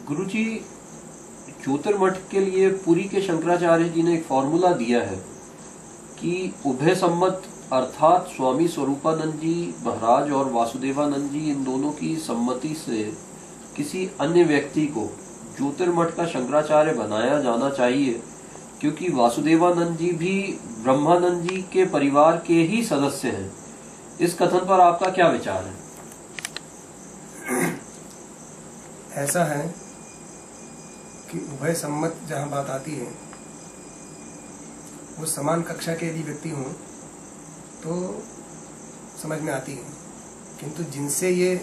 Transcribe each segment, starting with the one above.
गुरुजी, ज्योतिर्मठ के लिए पुरी के शंकराचार्य जी ने एक फॉर्मूला दिया है कि उभय सम्मत अर्थात स्वामी स्वरूपानंद जी महाराज और वासुदेवानंद जी इन दोनों की सम्मति से किसी अन्य व्यक्ति को ज्योतिर्मठ का शंकराचार्य बनाया जाना चाहिए, क्योंकि वासुदेवानंद जी भी ब्रह्मानंद जी के परिवार के ही सदस्य हैं। इस कथन पर आपका क्या विचार है? ऐसा है कि उभय सम्मत जहाँ बात आती है वो समान कक्षा के यदि व्यक्ति हों तो समझ में आती है, किंतु जिनसे ये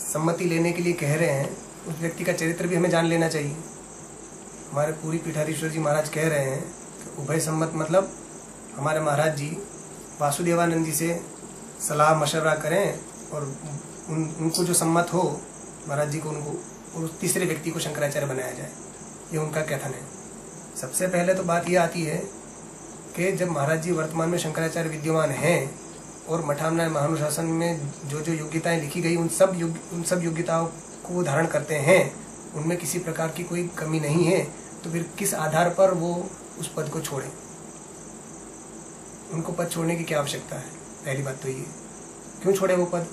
सम्मति लेने के लिए कह रहे हैं उस व्यक्ति का चरित्र भी हमें जान लेना चाहिए। हमारे पूरी पीठाधीश्वर जी महाराज कह रहे हैं कि उभय सम्मत मतलब हमारे महाराज जी वासुदेवानंद जी से सलाह मशवरा करें और उनको जो सम्मत हो महाराज जी को उनको और उस तीसरे व्यक्ति को शंकराचार्य बनाया जाए, ये उनका कथन है। सबसे पहले तो बात ये आती है कि जब महाराज जी वर्तमान में शंकराचार्य विद्यमान हैं और मठामना महानुशासन में जो जो योग्यताएं लिखी गई उन सब योग्यताओं को धारण करते हैं, उनमें किसी प्रकार की कोई कमी नहीं है, तो फिर किस आधार पर वो उस पद को छोड़ें? उनको पद छोड़ने की क्या आवश्यकता है? पहली बात तो ये, क्यों छोड़े वो पद?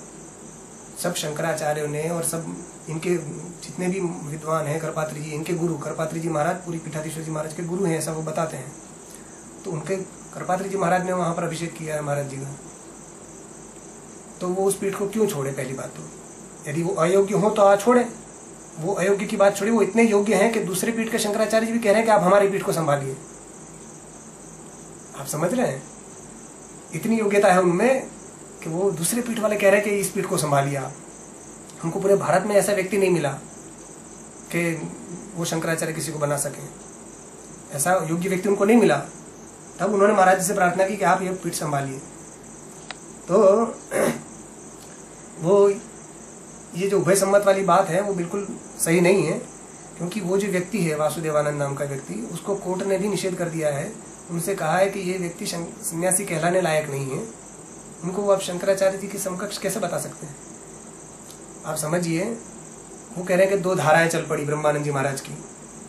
सब शंकराचार्यों ने और सब इनके जितने भी विद्वान हैं, करपात्री जी इनके गुरु, करपात्री जी महाराज पूरी पीठाधीश्वर जी महाराज के गुरु हैं, ऐसा वो बताते हैं। तो उनके करपात्री जी महाराज ने वहां पर अभिषेक किया है महाराज जी का, तो वो उस पीठ को क्यों छोड़े? पहली बात तो यदि वो अयोग्य हो तो आ छोड़े, वो अयोग्य की बात छोड़े। वो इतने योग्य हैं कि दूसरे पीठ के शंकराचार्य जी भी कह रहे हैं कि आप हमारी पीठ को संभालिए। आप समझ रहे हैं? इतनी योग्यता है उनमें कि वो दूसरे पीठ वाले कह रहे हैं कि इस पीठ को संभालिए आप। हमको पूरे भारत में ऐसा व्यक्ति नहीं मिला कि वो शंकराचार्य किसी को बना सके, ऐसा योग्य व्यक्ति उनको नहीं मिला। तब उन्होंने महाराज जी से प्रार्थना की कि आप ये पीठ संभालिए। तो वो ये जो उभय सम्मत वाली बात है वो बिल्कुल सही नहीं है, क्योंकि वो जो व्यक्ति है वासुदेवानंद नाम का व्यक्ति, उसको कोर्ट ने भी निषेध कर दिया है। उनसे कहा है कि ये व्यक्ति सन्यासी कहलाने लायक नहीं है, उनको वो आप शंकराचार्य जी की समकक्ष कैसे बता सकते हैं? आप समझिए, वो कह रहे हैं कि दो धाराएं चल पड़ी ब्रह्मानंद जी महाराज की।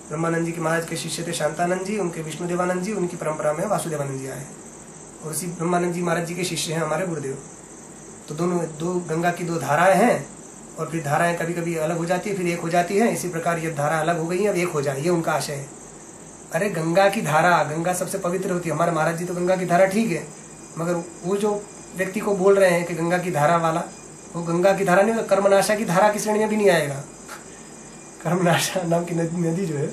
ब्रह्मानंद जी के महाराज के शिष्य थे शांतानंद जी, उनके विष्णुदेवानंद जी, उनकी परंपरा में वासुदेवानंद जी आए, और उसी ब्रह्मानंद जी महाराज जी के शिष्य हैं हमारे गुरुदेव। तो दोनों दो गंगा की दो धाराएं हैं, और फिर धाराएं कभी कभी अलग हो जाती है, फिर एक हो जाती है। इसी प्रकार ये धारा अलग हो गई है, अब एक हो जाए, ये उनका आशय है। अरे गंगा की धारा, गंगा सबसे पवित्र होती है। हमारे महाराज जी तो गंगा की धारा ठीक है, मगर वो जो व्यक्ति को बोल रहे हैं कि गंगा की धारा वाला, वो गंगा की धारा नहीं, कर्मनाशा की धारा की श्रेणी में भी नहीं आएगा। कर्मनाशा नाम की नदी जो है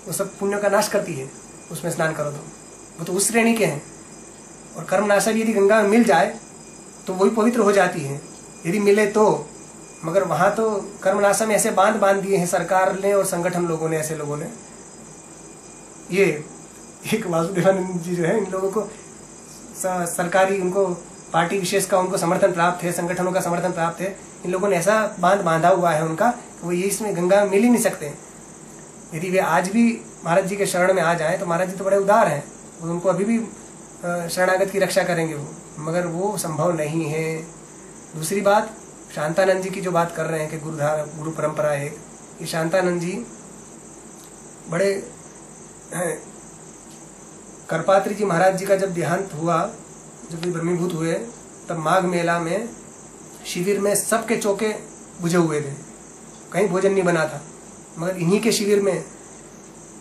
वो सब पुण्य का नाश करती है, उसमें स्नान करो तो वो तो उस श्रेणी के हैं। और कर्मनाशा भी यदि गंगा में मिल जाए तो वही पवित्र हो जाती है, यदि मिले तो। मगर वहां तो कर्मनाशा में ऐसे बांध दिए हैं सरकार ने और संगठन लोगों ने, ऐसे लोगों ने। ये एक वासुदेवानंद जी जो है, इन लोगों को सरकारी, उनको पार्टी विशेष का उनको समर्थन प्राप्त है, संगठनों का समर्थन प्राप्त है। इन लोगों ने ऐसा बांधा हुआ है उनका, वो ये इसमें गंगा में मिल ही नहीं सकते। यदि वे आज भी महाराज जी के शरण में आ जाए तो महाराज जी तो बड़े उदार हैं, वो उनको अभी भी शरणागत की रक्षा करेंगे वो, मगर वो संभव नहीं है। दूसरी बात, शांतानंद जी की जो बात कर रहे हैं कि गुरु परंपरा है, ये शांतानंद जी बड़े करपात्री जी महाराज जी का जब देहांत हुआ, जब वे ब्रह्मीभूत हुए, तब माघ मेला में शिविर में सबके चौके बुझे हुए थे, कहीं भोजन नहीं बना था, मगर इन्हीं के शिविर में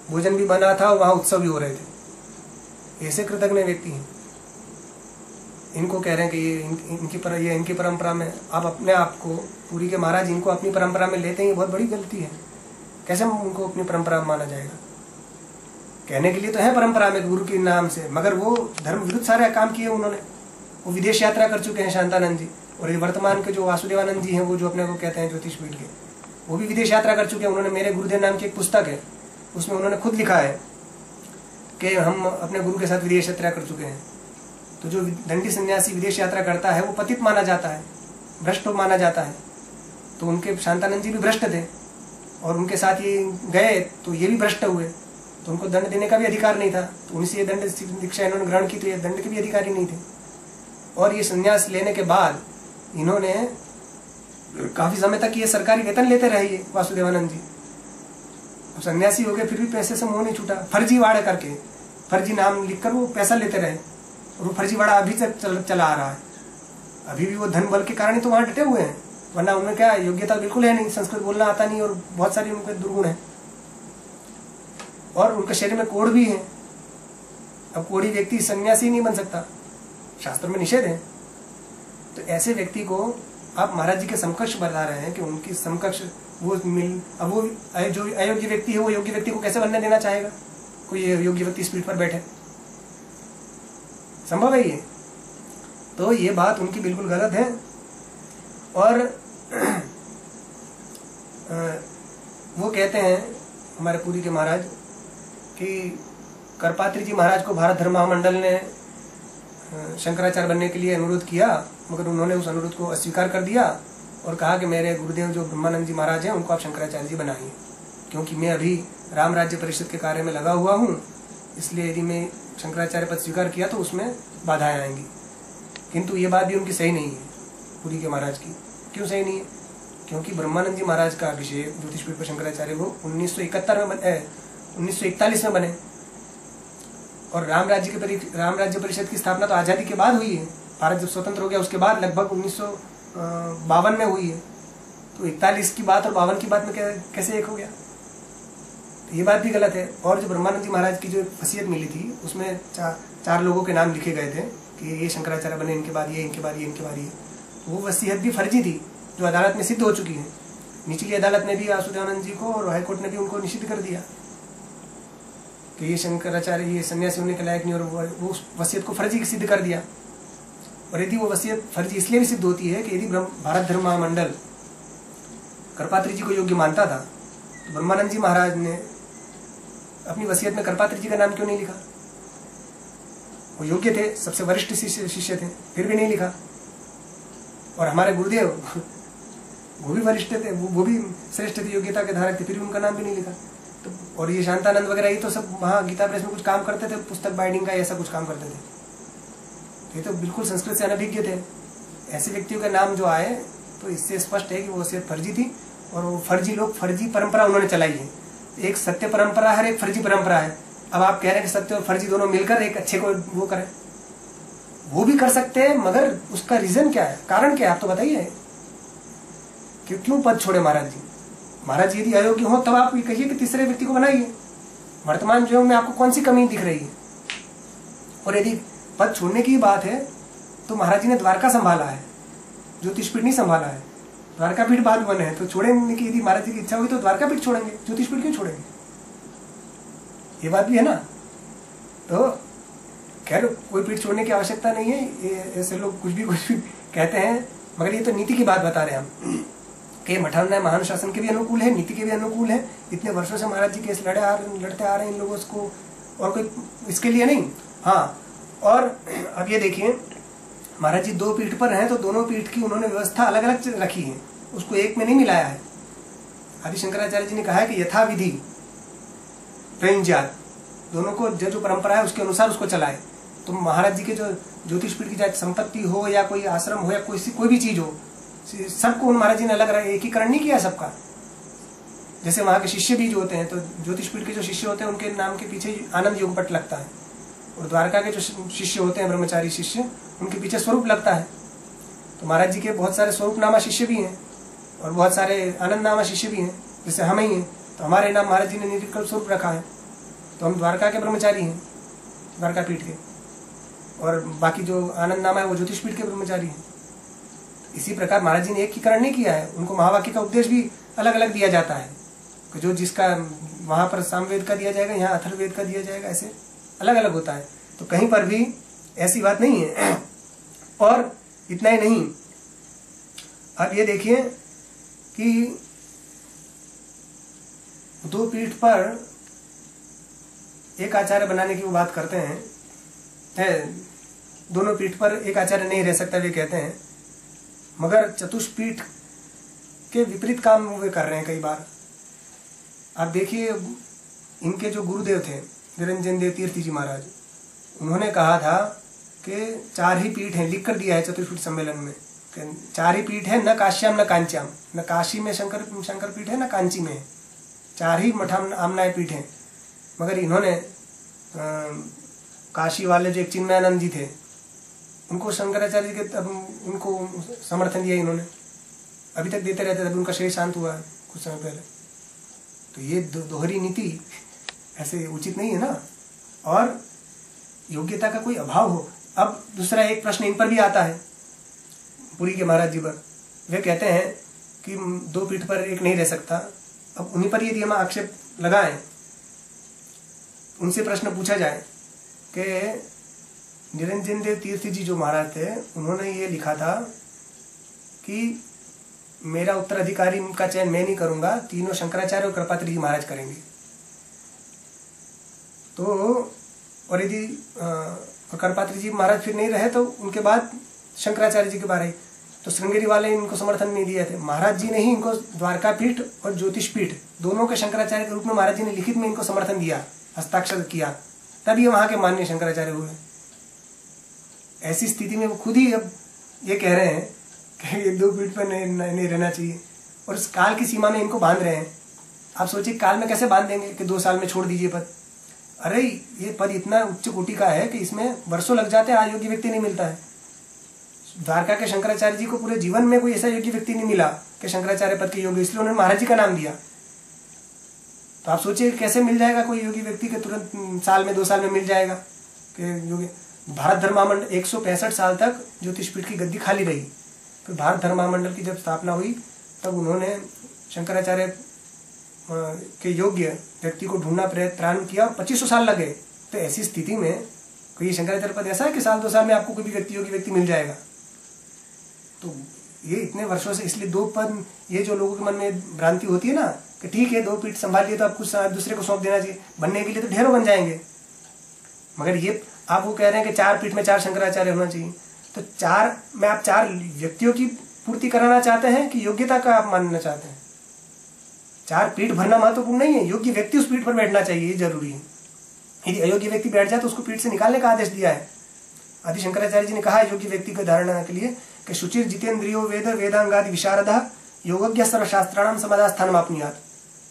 भोजन भी बना था और वहां उत्सव भी हो रहे थे। ऐसे कृतज्ञ व्यक्ति हैं। इनको कह रहे हैं कि ये इनकी परंपरा में आप अपने आप को, पूरी के महाराज इनको अपनी परंपरा में लेते हैं, ये बहुत बड़ी गलती है। कैसे उनको अपनी परंपरा में माना जाएगा? कहने के लिए तो है परंपरा में गुरु के नाम से, मगर वो धर्म विरुद्ध सारे काम किए उन्होंने। वो विदेश यात्रा कर चुके हैं शांतानंद जी, और ये वर्तमान के जो वासुदेवानंद जी हैं, वो जो अपने को कहते हैं ज्योतिष पीठ के, वो भी विदेश यात्रा कर चुके हैं। उन्होंने मेरे गुरुदेव नाम की एक पुस्तक है, उसमें उन्होंने खुद लिखा है कि हम अपने गुरु के साथ विदेश यात्रा कर चुके हैं। तो जो दंडी सन्यासी विदेश यात्रा करता है वो पतित माना जाता है, भ्रष्ट माना जाता है। तो उनके शांतानंद जी भी भ्रष्ट थे, और उनके साथ ये गए तो ये भी भ्रष्ट हुए, तो उनको दंड देने का भी अधिकार नहीं था। तो उनसे ये दंड दीक्षा इन्होंने ग्रहण की, तो ये दंड के भी अधिकारी नहीं थे। और ये संन्यास लेने के बाद इन्होंने काफी समय तक ये सरकारी वेतन लेते रहे ये वासुदेवानंद जी। अब सन्यासी हो गए फिर भी पैसे से मुंह नहीं छूटा, फर्जीवाड़ा करके, फर्जी नाम लिखकर वो पैसा लेते रहे, और वो फर्जीवाड़ा अभी तक चला आ रहा है। अभी भी वो धन बल के कारण ही तो वहां डटे हुए हैं, वरना उनमें क्या योग्यता बिल्कुल है नहीं, संस्कृत बोलना आता नहीं और बहुत सारे उनके दुर्गुण है, और उनके शरीर में कोढ़ भी है। अब कोढ़ी व्यक्ति सन्यासी नहीं बन सकता, शास्त्र में निषेध है। तो ऐसे व्यक्ति को आप महाराज जी के समकक्ष बता रहे हैं कि उनकी समकक्ष वो मिल, अब वो जो अयोग्य व्यक्ति है वो योग्य व्यक्ति को कैसे बनने देना चाहेगा? कोई योग्य व्यक्ति इस पीठ पर बैठे, संभव है ये? तो ये बात उनकी बिल्कुल गलत है। और वो कहते हैं हमारे पुरी के महाराज कि करपात्री जी महाराज को भारत धर्म महामंडल ने शंकराचार्य बनने के लिए अनुरोध किया, मगर उन्होंने उस अनुरोध को अस्वीकार कर दिया और कहा कि मेरे गुरुदेव जो ब्रह्मानंद जी महाराज हैं उनको आप शंकराचार्य जी बनाइए, क्योंकि मैं अभी राम राज्य परिषद के कार्य में लगा हुआ हूँ, इसलिए यदि मैं शंकराचार्य पद स्वीकार किया तो उसमें बाधाएं आएंगी। किंतु ये बात भी उनकी सही नहीं है, पुरी के महाराज की। क्यों सही नहीं है? क्योंकि ब्रह्मानंद जी महाराज का अभिषेक ज्योतिषपीठ पर शंकराचार्य वो 1941 में बने, और राम राज्य परिषद की स्थापना तो आजादी के बाद हुई है। भारत जब स्वतंत्र हो गया उसके बाद लगभग 1952 में हुई है। तो 41 की बात और 52 की बात में कैसे एक हो गया? तो ये बात भी गलत है। और जो ब्रह्मानंद जी महाराज की जो वसीयत मिली थी उसमें चार लोगों के नाम लिखे गए थे कि ये शंकराचार्य बने, इनके बाद ये, इनके बाद ये, इनके बाद ये। वो वसीयत भी फर्जी थी जो अदालत में सिद्ध हो चुकी है। निचली अदालत ने भी वासुदेवानंद जी को और हाईकोर्ट ने भी उनको निषिद्ध कर दिया कि ये शंकराचार्य ये सन्यासी होने के लायक नहीं, और वो उस वसीयत को फर्जी सिद्ध कर दिया। और यदि वो वसीयत फर्जी इसलिए भी सिद्ध होती है कि यदि भारत धर्म महामंडल करपात्री जी को योग्य मानता था तो ब्रह्मानंद जी महाराज ने अपनी वसीयत में करपात्री जी का नाम क्यों नहीं लिखा? वो योग्य थे, सबसे वरिष्ठ शिष्य थे, फिर भी नहीं लिखा। और हमारे गुरुदेव वो भी वरिष्ठ थे, वो भी श्रेष्ठ थे, योग्यता के धारक थे, फिर भी उनका नाम भी नहीं लिखा। तो और ये शांतानंद वगैरह ये तो सब वहाँ गीता प्रेस में कुछ काम करते थे, पुस्तक बाइंडिंग का ऐसा कुछ काम करते थे। ये तो बिल्कुल संस्कृत से अनभिज्ञ थे। ऐसे व्यक्तियों के नाम जो आए तो इससे स्पष्ट है कि वो वसीयत फर्जी थी, और वो फर्जी लोग फर्जी परंपरा उन्होंने चलाई है। एक सत्य परंपरा है, एक फर्जी परंपरा है। अब आप कह रहे हैं कि सत्य और फर्जी दोनों मिलकर एक अच्छे को वो करें, वो भी कर सकते हैं, मगर उसका रीजन क्या है, कारण क्या है, आप तो बताइए कि क्यों पद छोड़े महाराज जी? महाराज यदि अयोग्य हो तब आप ये कहिए कि तीसरे व्यक्ति को बनाइए। वर्तमान जो में आपको कौन सी कमी दिख रही है? और यदि पद छोड़ने की बात है तो महाराज जी ने द्वारका संभाला है, ज्योतिषपीठ नहीं संभाला है। द्वारका पीठ बाद बने हैं तो छोड़ेंगे कि यदि महाराज जी की इच्छा होगी तो द्वारका पीठ छोड़ेंगे, ज्योतिषपीठ क्यों छोड़ेंगे? ये बात भी है ना। तो खैर कोई पीठ छोड़ने की आवश्यकता नहीं है। ये ऐसे लोग कुछ भी कहते हैं, मगर ये तो नीति की बात बता रहे हैं हम कि मठान्याय महान शासन के भी अनुकूल है, नीति के भी अनुकूल है। इतने वर्षों से महाराज जी केस लड़ते आ रहे हैं इन लोगों को, और कोई इसके लिए नहीं। हाँ, और अब ये देखिए महाराज जी दो पीठ पर हैं तो दोनों पीठ की उन्होंने व्यवस्था अलग अलग रखी है, उसको एक में नहीं मिलाया है। आदि शंकराचार्य जी ने कहा है कि यथाविधि प्रयुंज्यात्, दोनों को जो परंपरा है उसके अनुसार उसको चलाए। तो महाराज जी के जो ज्योतिषपीठ की चाहे संपत्ति हो या कोई आश्रम हो या कोई भी चीज हो, सबको महाराज जी ने अलग एकीकरण नहीं किया सबका। जैसे वहां के शिष्य भी जो होते हैं, तो ज्योतिषपीठ के जो शिष्य होते हैं उनके नाम के पीछे आनंद योग पट लगता है, और द्वारका के जो शिष्य होते हैं ब्रह्मचारी शिष्य, उनके पीछे स्वरूप लगता है। तो महाराज जी के बहुत सारे स्वरूप नामा शिष्य भी हैं और बहुत सारे आनंद नामा शिष्य भी हैं, जैसे हम ही हैं। तो हमारे नाम महाराज जी ने निर्विकल्प स्वरूप रखा है, तो हम द्वारका के ब्रह्मचारी हैं, द्वारका पीठ के, और बाकी जो आनंद नामा है वो ज्योतिषपीठ के ब्रह्मचारी हैं। इसी प्रकार महाराज जी ने एकीकरण नहीं किया है, उनको महावाक्य का उपदेश भी अलग अलग दिया जाता है कि जो जिसका वहां पर सामवेद का दिया जाएगा, यहाँ अथर्ववेद का दिया जाएगा, ऐसे अलग अलग होता है। तो कहीं पर भी ऐसी बात नहीं है। और इतना ही नहीं, अब ये देखिए कि दो पीठ पर एक आचार्य बनाने की वो बात करते हैं, दोनों पीठ पर एक आचार्य नहीं रह सकता वे कहते हैं, मगर चतुष्पीठ के विपरीत काम वे कर रहे हैं कई बार। आप देखिए इनके जो गुरुदेव थे निरंजन देव तीर्थ जी महाराज, उन्होंने कहा था कि 4 ही पीठ हैं, लिख कर दिया है चतुष्पीठ सम्मेलन में चार ही पीठ है, न काश्याम न कांच्याम, न काशी में शंकर पीठ है, न कांची में है, चार ही मठाम आमनाय पीठ है। मगर इन्होंने काशी वाले जो एक चिन्मयानंद जी थे उनको शंकराचार्य के तब उनको समर्थन दिया इन्होंने, अभी तक देते रहते, तभी उनका शरीर शांत हुआ कुछ समय पहले। तो ये दोहरी नीति ऐसे उचित नहीं है ना, और योग्यता का कोई अभाव हो। अब दूसरा एक प्रश्न इन पर भी आता है पुरी के महाराज जी पर, वे कहते हैं कि दो पीठ पर एक नहीं रह सकता। अब उन्हीं पर यदि हम आक्षेप लगाएं, उनसे प्रश्न पूछा जाए कि निरंजन देव तीर्थ जी जो महाराज थे उन्होंने ये लिखा था कि मेरा उत्तराधिकारी का चयन मैं नहीं करूंगा, तीनों शंकराचार्य और कृपात्री जी महाराज करेंगे। तो और यदि कृपात्री जी महाराज फिर नहीं रहे तो उनके बाद शंकराचार्य जी के बारे, तो श्रृंगेरी वाले इनको समर्थन नहीं दिए थे। महाराज जी ने ही इनको द्वारका पीठ और ज्योतिष पीठ दोनों के शंकराचार्य के रूप में महाराज जी ने लिखित में इनको समर्थन दिया, हस्ताक्षर किया, तब ये वहां के माननीय शंकराचार्य हुए। ऐसी स्थिति में वो खुद ही अब ये कह रहे हैं कि ये दो पीठ पर नहीं रहना चाहिए, और इस काल की सीमा में इनको बांध रहे हैं। आप सोचिए काल में कैसे बांध देंगे कि 2 साल में छोड़ दीजिए पद। अरे ये पद इतना उच्च कोटि का है कि इसमें वर्षों लग जाते हैं, आज योग्य व्यक्ति नहीं मिलता है। द्वारका के शंकराचार्य जी को पूरे जीवन में कोई ऐसा योग्य व्यक्ति नहीं मिला कि शंकराचार्य पद के योग्य, इसलिए उन्होंने महाराज जी का नाम दिया। तो आप सोचिए कैसे मिल जाएगा कोई योग्य व्यक्ति के तुरंत साल में 2 साल में मिल जाएगा कि योग्य। भारत धर्मामंडल 165 साल तक ज्योतिषपीठ की गद्दी खाली रही। फिर भारत धर्मामंडल की जब स्थापना हुई तब उन्होंने शंकराचार्य के योग्य व्यक्ति को ढूंढना प्रारंभ किया, 2500 साल लगे। तो ऐसी स्थिति में कोई शंकराचार्य पद ऐसा है कि साल 2 साल में आपको कोई भी व्यक्ति योग्य व्यक्ति मिल जाएगा। तो ये इतने वर्षों से, इसलिए 2 पद, ये जो लोगों के मन में भ्रांति होती है ना कि ठीक है 2 पीठ संभाल लिए तो आप कुछ दूसरे को सौंप देना चाहिए, बनने के लिए तो ढेरों बन जाएंगे। मगर ये आप वो कह रहे हैं कि 4 पीठ में 4 शंकराचार्य होना चाहिए, तो 4 में आप 4 व्यक्तियों की पूर्ति कराना चाहते हैं कि योग्यता का आप मानना चाहते हैं? 4 पीठ भरना महत्वपूर्ण नहीं है, योग्य व्यक्ति उस पीठ पर बैठना चाहिए, ये जरूरी है। यदि अयोग्य व्यक्ति बैठ जाए तो उसको पीठ से निकालने का आदेश दिया है। आदि शंकराचार्य जी ने कहा है योग्य व्यक्ति को धारणा के लिए कि शुचिर जितेंद्रियो वेद वेदांगादि विशारद योगज्ञ सर्वशास्त्राणाम समाधास्थान आपनियात।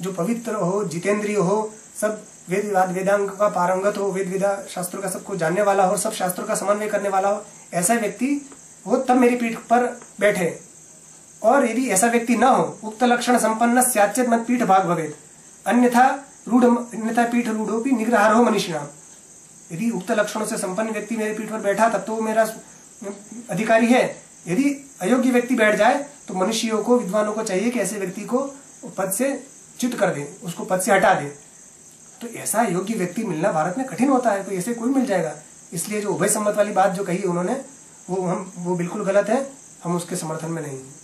जो पवित्र हो, जितेंद्रिय हो, सब वेदांग का पारंगत हो, वेदा शास्त्रों का सबको जानने वाला हो, सब शास्त्रों का समन्वय करने वाला हो, ऐसा व्यक्ति वो तब मेरी पीठ पर बैठे। और यदि ऐसा व्यक्ति न हो, उक्त लक्षण संपन्न स्याच्यत मत पीठ भाग भवेत, अन्यथा पीठ रूढ़ो भी निग्रहारो मनीषिणाम। यदि उक्त लक्षणों से संपन्न व्यक्ति मेरे पीठ पर बैठा तब तो वो मेरा अधिकारी है। यदि अयोग्य व्यक्ति बैठ जाए तो मनुष्यों को, विद्वानों को चाहिए कि ऐसे व्यक्ति को पद से च्युत कर दे, उसको पद से हटा दे। तो ऐसा योग्य व्यक्ति मिलना भारत में कठिन होता है, तो ऐसे कोई मिल जाएगा। इसलिए जो उभय सम्मत वाली बात जो कही उन्होंने वो बिल्कुल गलत है, हम उसके समर्थन में नहीं हैं।